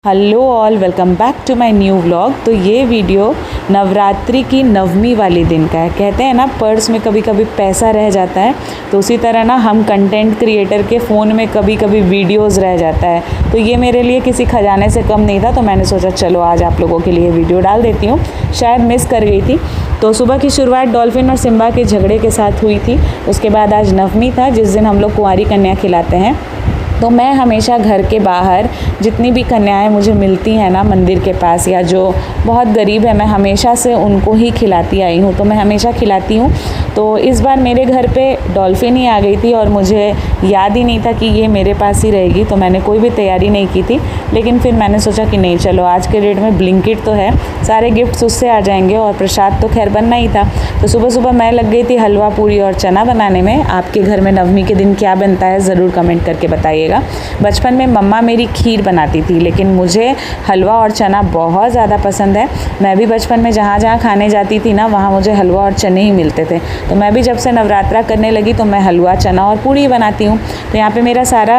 Hello all, welcome back to my new vlog. तो ये video Navratri की नवमी वाले दिन का है। कहते हैं ना, पर्स में कभी कभी पैसा रह जाता है, तो उसी तरह ना हम कंटेंट क्रिएटर के फ़ोन में कभी कभी वीडियोस रह जाता है। तो ये मेरे लिए किसी खजाने से कम नहीं था, तो मैंने सोचा चलो आज आप लोगों के लिए वीडियो डाल देती हूँ। शायद मिस कर गई थी। तो सुबह की शुरुआत डॉल्फिन और सिम्बा के झगड़े के साथ हुई थी। उसके बाद आज नवमी था, जिस दिन हम लोग कुंवारी कन्या खिलाते हैं। तो मैं हमेशा घर के बाहर जितनी भी कन्याएं मुझे मिलती हैं ना मंदिर के पास, या जो बहुत गरीब है, मैं हमेशा से उनको ही खिलाती आई हूँ। तो मैं हमेशा खिलाती हूँ। तो इस बार मेरे घर पे डॉल्फिन ही आ गई थी और मुझे याद ही नहीं था कि ये मेरे पास ही रहेगी। तो मैंने कोई भी तैयारी नहीं की थी, लेकिन फिर मैंने सोचा कि नहीं, चलो आज के डेट में ब्लिंकिट तो है, सारे गिफ्ट्स उससे आ जाएंगे और प्रसाद तो खैर बनना ही था। तो सुबह सुबह मैं लग गई थी हलवा पूरी और चना बनाने में। आपके घर में नवमी के दिन क्या बनता है ज़रूर कमेंट करके बताइएगा। बचपन में मम्मा मेरी खीर बनाती थी, लेकिन मुझे हलवा और चना बहुत ज़्यादा पसंद है। मैं भी बचपन में जहाँ जहाँ खाने जाती थी ना, वहाँ मुझे हलवा और चने ही मिलते थे। तो मैं भी जब से नवरात्रा करने लगी तो मैं हलवा, चना और पूड़ी बनाती हूँ। तो यहाँ पे मेरा सारा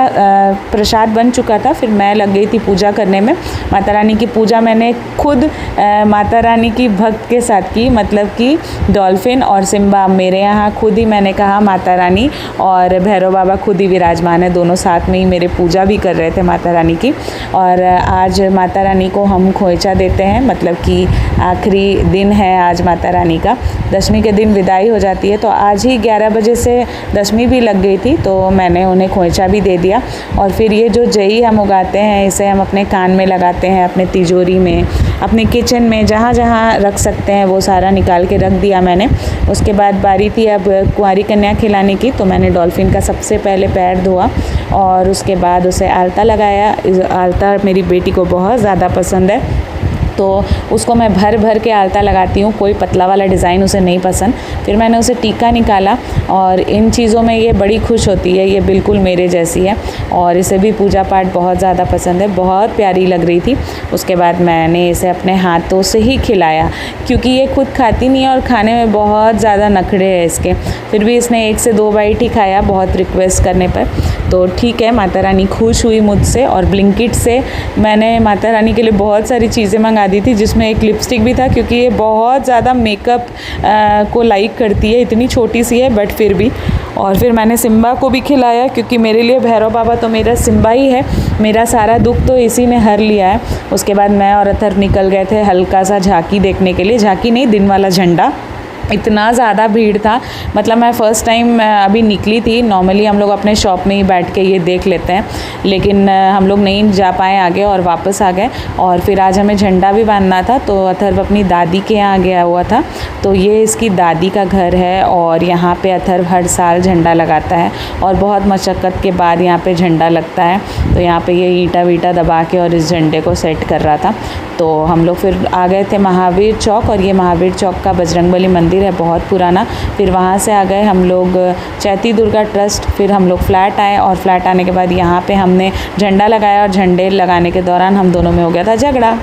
प्रसाद बन चुका था। फिर मैं लग गई थी पूजा करने में। माता रानी की पूजा मैंने खुद माता रानी की भक्त के साथ की, मतलब कि डॉल्फिन और सिम्बा मेरे यहाँ खुद ही, मैंने कहा माता रानी और भैरव बाबा खुद ही विराजमान है, दोनों साथ में ही मेरे पूजा भी कर रहे थे माता रानी की। और आज माता रानी को हम खोइचा देते हैं, मतलब कि आखिरी दिन है आज माता रानी का। दशमी के दिन विदाई हो जाती है। तो आज ही 11 बजे से दशमी भी लग गई थी, तो मैंने उन्हें खोइचा भी दे दिया। और फिर ये जो जई हम उगाते हैं, इसे हम अपने कान में लगाते हैं, अपने तिजोरी में, अपने किचन में, जहाँ जहाँ रख सकते हैं वो सारा निकाल के रख दिया मैंने। उसके बाद बारी थी अब कुंवारी कन्या खिलाने की। तो मैंने डॉल्फिन का सबसे पहले पैर धोआ और उसके बाद उसे आलता लगाया। आलता मेरी बेटी को बहुत ज़्यादा पसंद है, तो उसको मैं भर भर के आलता लगाती हूँ। कोई पतला वाला डिज़ाइन उसे नहीं पसंद। फिर मैंने उसे टीका निकाला और इन चीज़ों में ये बड़ी खुश होती है, ये बिल्कुल मेरे जैसी है और इसे भी पूजा पाठ बहुत ज़्यादा पसंद है। बहुत प्यारी लग रही थी। उसके बाद मैंने इसे अपने हाथों से ही खिलाया, क्योंकि ये खुद खाती नहीं है और खाने में बहुत ज़्यादा नखरे है इसके। फिर भी इसने 1 से 2 बाइट ही खाया, बहुत रिक्वेस्ट करने पर। तो ठीक है, माता रानी खुश हुई मुझसे। और ब्लिंकिट से मैंने माता रानी के लिए बहुत सारी चीज़ें मंगा दी थी, जिसमें एक लिपस्टिक भी था, क्योंकि ये बहुत ज़्यादा मेकअप को लाइक करती है। इतनी छोटी सी है बट फिर भी। और फिर मैंने सिम्बा को भी खिलाया, क्योंकि मेरे लिए भैरव बाबा तो मेरा सिम्बा ही है। मेरा सारा दुख तो इसी ने हर लिया है। उसके बाद मैं और अथर्व निकल गए थे हल्का सा झांकी देखने के लिए। झांकी नहीं, दिन वाला झंडा। इतना ज़्यादा भीड़ था, मतलब मैं फ़र्स्ट टाइम अभी निकली थी। नॉर्मली हम लोग अपने शॉप में ही बैठ के ये देख लेते हैं, लेकिन हम लोग नहीं जा पाए आगे और वापस आ गए। और फिर आज हमें झंडा भी बांधना था, तो अथर्व अपनी दादी के यहाँ गया हुआ था। तो ये इसकी दादी का घर है और यहाँ पे अथर्व हर साल झंडा लगाता है और बहुत मशक्क़त के बाद यहाँ पे झंडा लगता है। तो यहाँ पे ये ईंटा वीटा दबा के और इस झंडे को सेट कर रहा था। तो हम लोग फिर आ गए थे महावीर चौक, और ये महावीर चौक का बजरंगबली मंदिर है, बहुत पुराना। फिर वहाँ से आ गए हम लोग चैती दुर्गा ट्रस्ट। फिर हम लोग फ्लैट आए और फ्लैट आने के बाद यहाँ पे हमने झंडा लगाया और झंडे लगाने के दौरान हम दोनों में हो गया था झगड़ा।